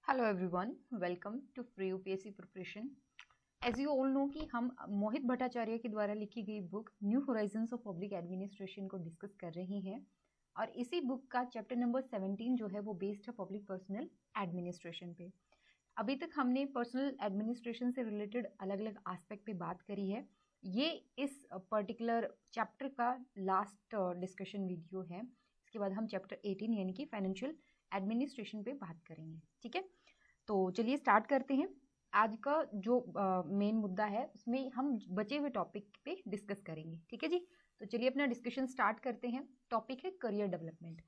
Hello everyone, welcome to free UPSC preparation. As you all know कि हम मोहित भट्टाचार्य के द्वारा लिखी गई book New Horizons of Public Administration को डिस्कस कर रही हैं और इसी बुक का चैप्टर नंबर 17 जो है वो बेस्ड है पब्लिक पर्सनल एडमिनिस्ट्रेशन पे। अभी तक हमने पर्सनल एडमिनिस्ट्रेशन से रिलेटेड अलग अलग एस्पेक्ट पे बात करी है। ये इस पर्टिकुलर चैप्टर का लास्ट डिस्कशन वीडियो है। इसके बाद हम चैप्टर 18 यानी कि फाइनेंशियल एडमिनिस्ट्रेशन पे बात करेंगे। ठीक है, तो चलिए स्टार्ट करते हैं। आज का जो मेन मुद्दा है उसमें हम बचे हुए टॉपिक पे डिस्कस करेंगे। ठीक है जी, तो चलिए अपना डिस्कशन स्टार्ट करते हैं। टॉपिक है करियर डेवलपमेंट।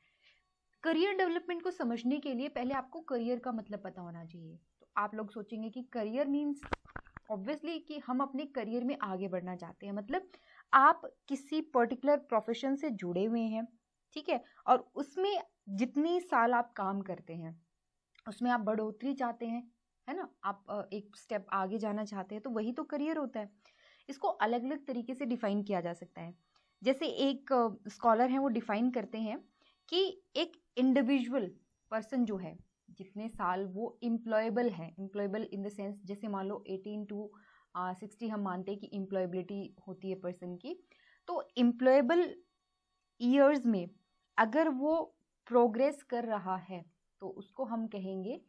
करियर डेवलपमेंट को समझने के लिए पहले आपको करियर का मतलब पता होना चाहिए। तो आप लोग सोचेंगे कि करियर मीन्स ऑब्वियसली कि हम अपने करियर में आगे बढ़ना चाहते हैं, मतलब आप किसी पर्टिकुलर प्रोफेशन से जुड़े हुए हैं। ठीक है, और उसमें जितनी साल आप काम करते हैं उसमें आप बढ़ोतरी चाहते हैं, है ना, आप एक स्टेप आगे जाना चाहते हैं, तो वही तो करियर होता है। इसको अलग अलग तरीके से डिफाइन किया जा सकता है। जैसे एक स्कॉलर हैं वो डिफाइन करते हैं कि एक इंडिविजुअल पर्सन जो है जितने साल वो एम्प्लॉयबल है, एम्प्लॉयबल इन द सेंस जैसे मान लो 18 to 60 हम मानते हैं कि एम्प्लॉयबिलिटी होती है पर्सन की। तो एम्प्लॉयबल ईयर्स में अगर वो प्रोग्रेस कर रहा है तो उसको हम कहेंगे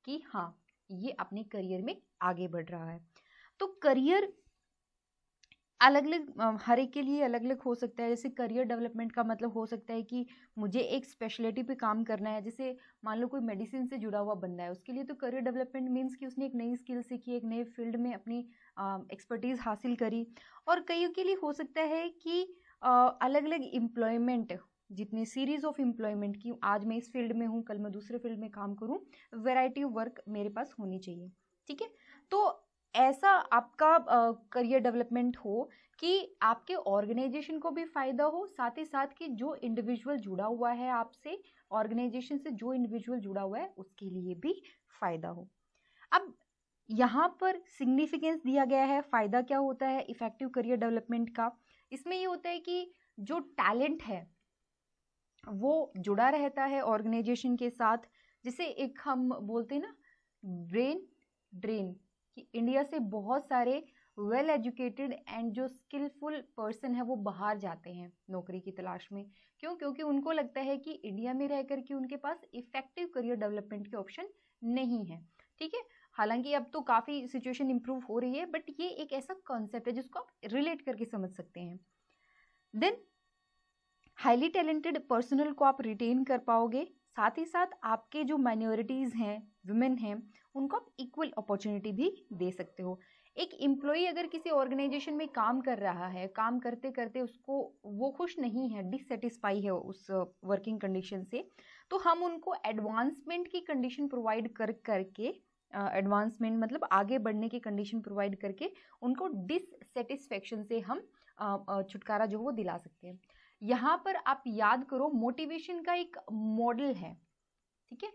कि हाँ ये अपने करियर में आगे बढ़ रहा है। तो करियर अलग अलग हर एक के लिए अलग अलग हो सकता है। जैसे करियर डेवलपमेंट का मतलब हो सकता है कि मुझे एक स्पेशलिटी पे काम करना है। जैसे मान लो कोई मेडिसिन से जुड़ा हुआ बंदा है, उसके लिए तो करियर डेवलपमेंट मीन्स कि उसने एक नई स्किल सीखी, एक नए फील्ड में अपनी एक्सपर्टीज हासिल करी। और कईयों के लिए हो सकता है कि अलग अलग एम्प्लॉयमेंट, जितनी सीरीज ऑफ एम्प्लॉयमेंट की, आज मैं इस फील्ड में हूँ कल मैं दूसरे फील्ड में काम करूँ, वेराइटी ऑफ वर्क मेरे पास होनी चाहिए। ठीक है, तो ऐसा आपका करियर डेवलपमेंट हो कि आपके ऑर्गेनाइजेशन को भी फायदा हो, साथ ही साथ कि जो इंडिविजुअल जुड़ा हुआ है आपसे, ऑर्गेनाइजेशन से जो इंडिविजुअल जुड़ा हुआ है उसके लिए भी फायदा हो। अब यहाँ पर सिग्निफिकेंस दिया गया है, फायदा क्या होता है इफेक्टिव करियर डेवलपमेंट का। इसमें ये होता है कि जो टैलेंट है वो जुड़ा रहता है ऑर्गेनाइजेशन के साथ। जैसे एक हम बोलते हैं ना ब्रेन ड्रेन, कि इंडिया से बहुत सारे वेल एजुकेटेड एंड जो स्किलफुल पर्सन है वो बाहर जाते हैं नौकरी की तलाश में। क्यों? क्योंकि उनको लगता है कि इंडिया में रह करके उनके पास इफेक्टिव करियर डेवलपमेंट के ऑप्शन नहीं है। ठीक है, हालांकि अब तो काफ़ी सिचुएशन इंप्रूव हो रही है, बट ये एक ऐसा कॉन्सेप्ट है जिसको आप रिलेट करके समझ सकते हैं। देन हाईली टैलेंटेड पर्सनल को आप रिटेन कर पाओगे, साथ ही साथ आपके जो माइनॉरिटीज़ हैं, वुमेन हैं, उनको आप इक्वल अपॉर्चुनिटी भी दे सकते हो। एक एम्प्लॉई अगर किसी ऑर्गेनाइजेशन में काम कर रहा है, काम करते करते उसको वो खुश नहीं है, डिससेटिस्फाई है उस वर्किंग कंडीशन से, तो हम उनको एडवांसमेंट की कंडीशन प्रोवाइड कर करके, एडवांसमेंट मतलब आगे बढ़ने की कंडीशन प्रोवाइड करके उनको डिससेटिस्फेक्शन से हम छुटकारा जो वो दिला सकते हैं। यहाँ पर आप याद करो मोटिवेशन का एक मॉडल है। ठीक है,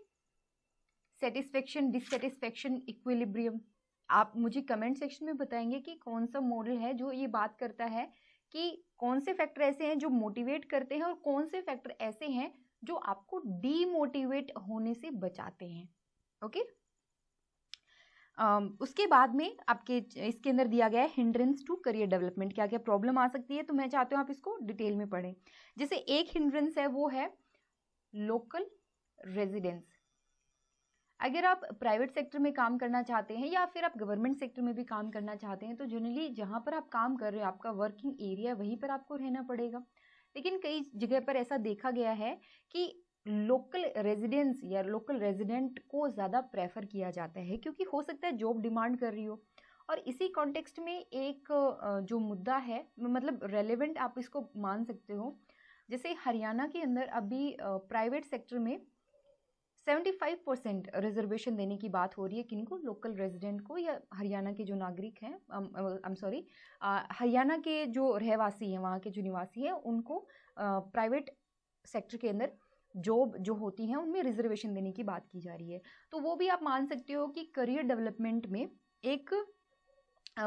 सेटिस्फेक्शन, डिससेटिस्फेक्शन, इक्विलिब्रियम। आप मुझे कमेंट सेक्शन में बताएंगे कि कौन सा मॉडल है जो ये बात करता है कि कौन से फैक्टर ऐसे हैं जो मोटिवेट करते हैं और कौन से फैक्टर ऐसे हैं जो आपको डीमोटिवेट होने से बचाते हैं। ओके, उसके बाद में आपके इसके अंदर दिया गया है हिंड्रेंस टू करियर डेवलपमेंट, क्या क्या प्रॉब्लम आ सकती है। तो मैं चाहती हूँ आप इसको डिटेल में पढ़ें। जैसे एक हिंड्रेंस है वो है लोकल रेजिडेंस। अगर आप प्राइवेट सेक्टर में काम करना चाहते हैं या फिर आप गवर्नमेंट सेक्टर में भी काम करना चाहते हैं तो जनरली जहाँ पर आप काम कर रहे हो, आपका वर्किंग एरिया, वहीं पर आपको रहना पड़ेगा। लेकिन कई जगह पर ऐसा देखा गया है कि लोकल रेजिडेंस या लोकल रेजिडेंट को ज़्यादा प्रेफर किया जाता है, क्योंकि हो सकता है जॉब डिमांड कर रही हो। और इसी कॉन्टेक्स्ट में एक जो मुद्दा है, मतलब रेलेवेंट आप इसको मान सकते हो। जैसे हरियाणा के अंदर अभी प्राइवेट सेक्टर में 75% रिजर्वेशन देने की बात हो रही है। किनको? लोकल रेजिडेंट को, या हरियाणा के जो नागरिक हैं, आई एम सॉरी, हरियाणा के जो रहवासी हैं, वहाँ के जो निवासी हैं, उनको प्राइवेट सेक्टर के अंदर जॉब जो होती हैं उनमें रिजर्वेशन देने की बात की जा रही है। तो वो भी आप मान सकते हो कि करियर डेवलपमेंट में एक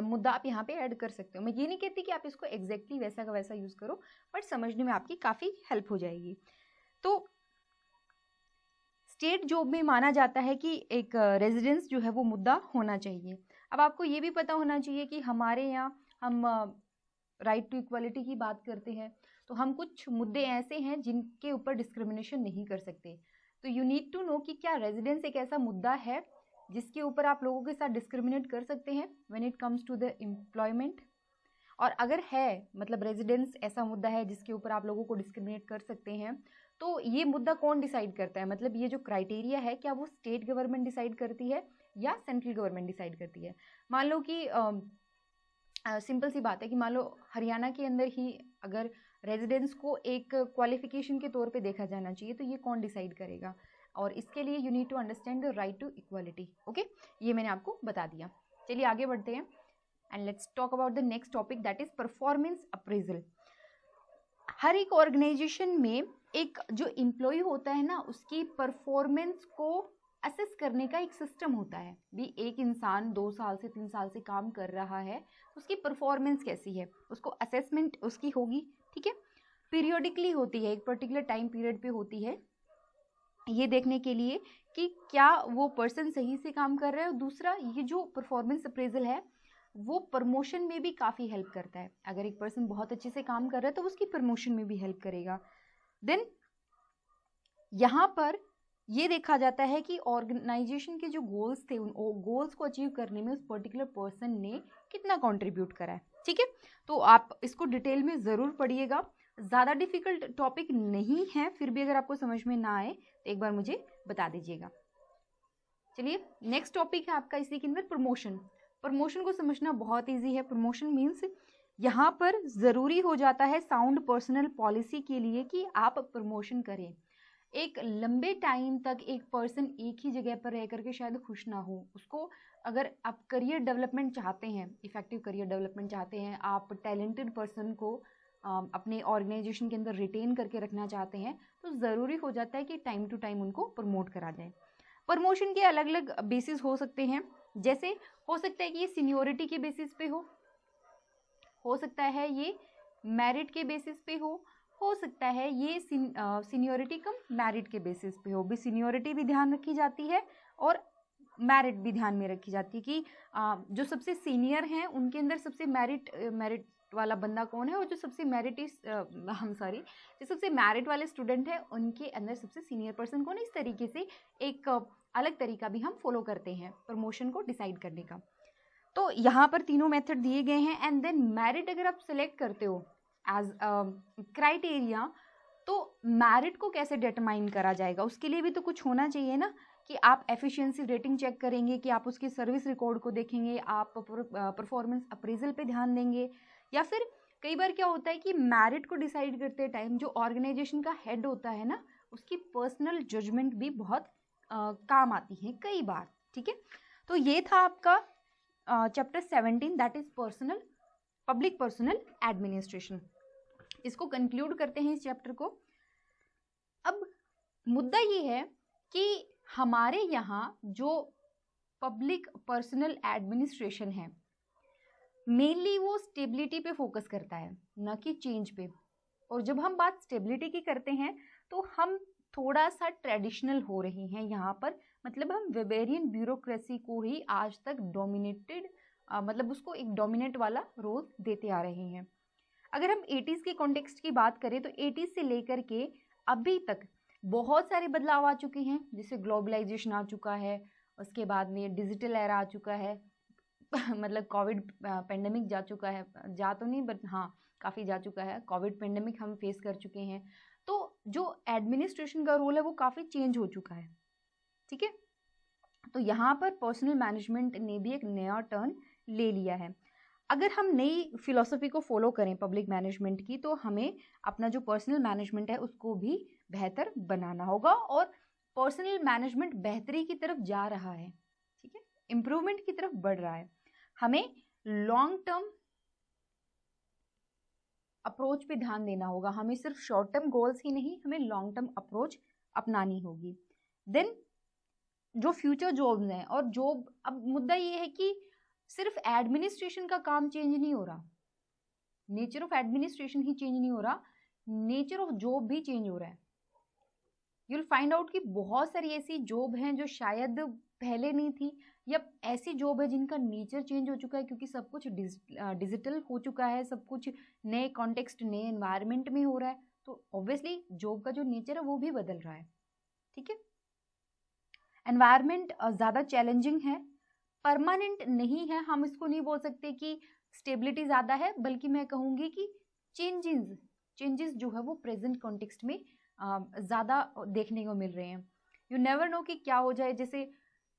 मुद्दा आप यहाँ पे ऐड कर सकते हो। मैं ये नहीं कहती कि आप इसको एग्जैक्टली वैसा का वैसा यूज़ करो, बट समझने में आपकी काफ़ी हेल्प हो जाएगी। तो स्टेट जॉब में माना जाता है कि एक रेजिडेंस जो है वो मुद्दा होना चाहिए। अब आपको ये भी पता होना चाहिए कि हमारे यहाँ हम राइट टू इक्वालिटी की बात करते हैं, तो हम कुछ मुद्दे ऐसे हैं जिनके ऊपर डिस्क्रिमिनेशन नहीं कर सकते। तो यू नीड टू नो कि क्या रेजिडेंस एक ऐसा मुद्दा है जिसके ऊपर आप लोगों के साथ डिस्क्रिमिनेट कर सकते हैं when it comes to the employment. और अगर है, मतलब रेजिडेंस ऐसा मुद्दा है जिसके ऊपर आप लोगों को डिस्क्रिमिनेट कर सकते हैं, तो ये मुद्दा कौन डिसाइड करता है? मतलब ये जो क्राइटेरिया है, क्या वो स्टेट गवर्नमेंट डिसाइड करती है या सेंट्रल गवर्नमेंट डिसाइड करती है? मान लो कि सिंपल सी बात है कि मान लो हरियाणा के अंदर ही अगर रेजिडेंस को एक क्वालिफिकेशन के तौर पे देखा जाना चाहिए, तो ये कौन डिसाइड करेगा? और इसके लिए you need to understand the right to equality. Okay, ये मैंने आपको बता दिया। चलिए आगे बढ़ते हैं and let's talk about the next topic, that is performance appraisal. हर एक ऑर्गेनाइजेशन में एक जो एम्प्लॉय होता है ना, उसकी परफॉर्मेंस को असेस करने का एक सिस्टम होता है। भी एक इंसान 2 साल से 3 साल से काम कर रहा है, उसकी परफॉर्मेंस कैसी है, उसको असेसमेंट उसकी होगी, ठीक है। पीरियोडिकली होती है, एक पर्टिकुलर टाइम पीरियड पे होती है, ये देखने के लिए कि क्या वो पर्सन सही से काम कर रहा है। और दूसरा, ये जो परफॉर्मेंस अप्रेजल है वो प्रमोशन में भी काफ़ी हेल्प करता है। अगर एक पर्सन बहुत अच्छे से काम कर रहा है तो उसकी प्रमोशन में भी हेल्प करेगा। देन यहाँ पर ये देखा जाता है कि ऑर्गेनाइजेशन के जो गोल्स थे, उन गोल्स को अचीव करने में उस पर्टिकुलर पर्सन ने कितना कंट्रीब्यूट करा है, ठीक है। तो आप इसको डिटेल में ज़रूर पढ़िएगा, ज़्यादा डिफिकल्ट टॉपिक नहीं है, फिर भी अगर आपको समझ में ना आए तो एक बार मुझे बता दीजिएगा। चलिए नेक्स्ट टॉपिक है आपका इसी के अंदर प्रमोशन। प्रमोशन को समझना बहुत ईजी है। प्रमोशन मीन्स यहाँ पर ज़रूरी हो जाता है साउंड पर्सनल पॉलिसी के लिए कि आप प्रमोशन करें। एक लंबे टाइम तक एक पर्सन एक ही जगह पर रह करके शायद खुश ना हो। उसको अगर आप करियर डेवलपमेंट चाहते हैं, इफेक्टिव करियर डेवलपमेंट चाहते हैं, आप टैलेंटेड पर्सन को अपने ऑर्गेनाइजेशन के अंदर रिटेन करके रखना चाहते हैं, तो ज़रूरी हो जाता है कि टाइम टू टाइम उनको प्रमोट करा जाए। प्रमोशन के अलग अलग बेसिस हो सकते हैं, जैसे हो सकता है कि ये सीनियोरिटी के बेसिस पे हो सकता है ये मेरिट के बेसिस पे हो सकता है ये सीनियोरिटी कम मेरिट के बेसिस पे हो। भी सीनियोरिटी भी ध्यान रखी जाती है और मेरिट भी ध्यान में रखी जाती है कि जो सबसे सीनियर हैं उनके अंदर सबसे मेरिट वाला बंदा कौन है, और जो सबसे जो सबसे मेरिट वाले स्टूडेंट हैं उनके अंदर सबसे सीनियर पर्सन कौन है। इस तरीके से एक अलग तरीका भी हम फॉलो करते हैं प्रमोशन को डिसाइड करने का। तो यहाँ पर तीनों मेथड दिए गए हैं। एंड देन मेरिट अगर आप सिलेक्ट करते हो एज क्राइटेरिया, तो मेरिट को कैसे डिटरमाइन करा जाएगा, उसके लिए भी तो कुछ होना चाहिए ना, कि आप एफिशिएंसी रेटिंग चेक करेंगे, कि आप उसकी सर्विस रिकॉर्ड को देखेंगे, आप परफॉर्मेंस अप्रेजल पे ध्यान देंगे, या फिर कई बार क्या होता है कि मेरिट को डिसाइड करते टाइम जो ऑर्गेनाइजेशन का हेड होता है ना, उसकी पर्सनल जजमेंट भी बहुत काम आती है कई बार, ठीक है। तो ये था आपका chapter 17, that is public personal administration. इसको कंक्लूड करते हैं इस चैप्टर को। अब मुद्दा ये है कि हमारे यहाँ जो पब्लिक पर्सनल एडमिनिस्ट्रेशन है, मेनली वो स्टेबिलिटी पे फोकस करता है, ना कि चेंज पे। और जब हम बात स्टेबिलिटी की करते हैं तो हम थोड़ा सा ट्रेडिशनल हो रहे हैं यहाँ पर, मतलब हम वेबेरियन ब्यूरोक्रेसी को ही आज तक डोमिनेटेड, मतलब उसको एक डोमिनेट वाला रोल देते आ रहे हैं। अगर हम 80s के कॉन्टेक्स्ट की बात करें तो 80s से लेकर के अभी तक बहुत सारे बदलाव आ चुके हैं, जैसे ग्लोबलाइजेशन आ चुका है, उसके बाद में डिजिटल एरा आ चुका है मतलब कोविड पेंडेमिक जा चुका है, जा तो नहीं बट हाँ काफ़ी जा चुका है, कोविड पेंडेमिक हम फेस कर चुके हैं। तो जो एडमिनिस्ट्रेशन का रोल है वो काफ़ी चेंज हो चुका है, ठीक है। तो यहाँ पर पर्सनल मैनेजमेंट ने भी एक नया टर्न ले लिया है। अगर हम नई फिलॉसफी को फॉलो करें पब्लिक मैनेजमेंट की, तो हमें अपना जो पर्सनल मैनेजमेंट है उसको भी बेहतर बनाना होगा, और पर्सनल मैनेजमेंट बेहतरी की तरफ जा रहा है, ठीक है, इम्प्रूवमेंट की तरफ बढ़ रहा है। हमें लॉन्ग टर्म अप्रोच पे ध्यान देना होगा, हमें सिर्फ शॉर्ट टर्म गोल्स ही नहीं, हमें लॉन्ग टर्म अप्रोच अपनानी होगी। देन जो फ्यूचर जॉब्स हैं, और जॉब, अब मुद्दा ये है कि सिर्फ एडमिनिस्ट्रेशन का काम चेंज नहीं हो रहा, nature of administration he change नहीं हो रहा, नेचर ऑफ जॉब भी चेंज हो रहा है। you'll find out कि बहुत सारी ऐसी जॉब हैं जो शायद पहले नहीं थी, या ऐसी जॉब है जिनका नेचर चेंज हो चुका है क्योंकि सब कुछ डिजिटल हो चुका है, सब कुछ नए कॉन्टेक्स्ट, नए एनवायरनमेंट में हो रहा है, तो ऑब्वियसली जॉब का जो नेचर है वो भी बदल रहा है। ठीक है, एनवायरनमेंट ज़्यादा चैलेंजिंग है, परमानेंट नहीं है, हम इसको नहीं बोल सकते कि स्टेबिलिटी ज़्यादा है, बल्कि मैं कहूँगी कि चेंजेस जो है वो प्रेजेंट कॉन्टेक्स्ट में ज़्यादा देखने को मिल रहे हैं। यू नेवर नो कि क्या हो जाए। जैसे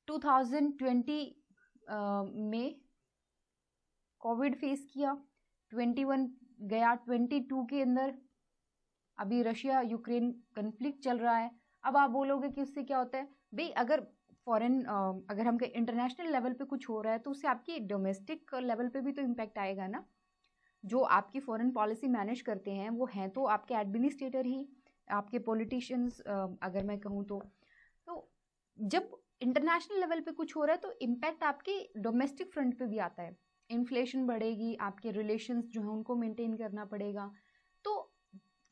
2020 में कोविड फेस किया, 21 गया, 22 के अंदर अभी रशिया यूक्रेन कन्फ्लिक्ट चल रहा है। अब आप बोलोगे कि उससे क्या होता है भाई, अगर फॉरेन अगर हम इंटरनेशनल लेवल पे कुछ हो रहा है तो उससे आपकी डोमेस्टिक लेवल पे भी तो इम्पैक्ट आएगा ना। जो आपकी फॉरेन पॉलिसी मैनेज करते हैं वो हैं तो आपके एडमिनिस्ट्रेटर ही, आपके पॉलिटिशियंस अगर मैं कहूँ तो जब इंटरनेशनल लेवल पे कुछ हो रहा है तो इम्पैक्ट आपके डोमेस्टिक फ्रंट पे भी आता है। इन्फ्लेशन बढ़ेगी, आपके रिलेशंस जो हैं उनको मेंटेन करना पड़ेगा, तो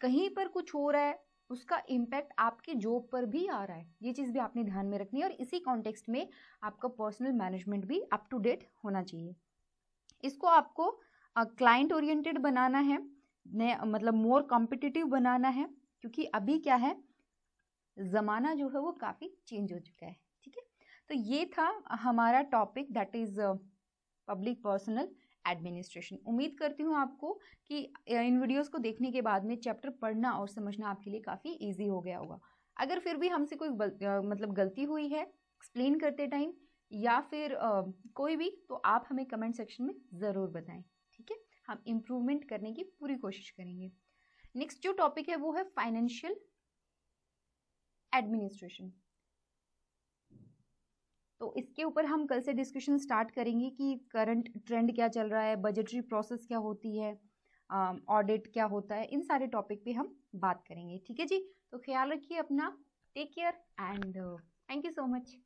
कहीं पर कुछ हो रहा है उसका इम्पैक्ट आपके जॉब पर भी आ रहा है। ये चीज़ भी आपने ध्यान में रखनी है, और इसी कॉन्टेक्स्ट में आपका पर्सनल मैनेजमेंट भी अप टू डेट होना चाहिए। इसको आपको क्लाइंट ओरिएंटेड बनाना है, मतलब मोर कॉम्पिटिटिव बनाना है, क्योंकि अभी क्या है, ज़माना जो है वो काफ़ी चेंज हो चुका है। ठीक है, तो ये था हमारा topic, that is public personal administration. उम्मीद करती हूँ आपको कि इन वीडियोस को देखने के बाद में चैप्टर पढ़ना और समझना आपके लिए काफ़ी इजी हो गया होगा। अगर फिर भी हमसे कोई मतलब गलती हुई है एक्सप्लेन करते टाइम, या फिर कोई भी, तो आप हमें कमेंट सेक्शन में ज़रूर बताएं। ठीक है, हम इम्प्रूवमेंट करने की पूरी कोशिश करेंगे। नेक्स्ट जो टॉपिक है वो है फाइनेंशियल एडमिनिस्ट्रेशन। तो इसके ऊपर हम कल से डिस्कशन स्टार्ट करेंगे कि करंट ट्रेंड क्या चल रहा है, बजटरी प्रोसेस क्या होती है, ऑडिट क्या होता है, इन सारे टॉपिक पे हम बात करेंगे। ठीक है जी, तो ख्याल रखिए अपना, take care and thank you so much.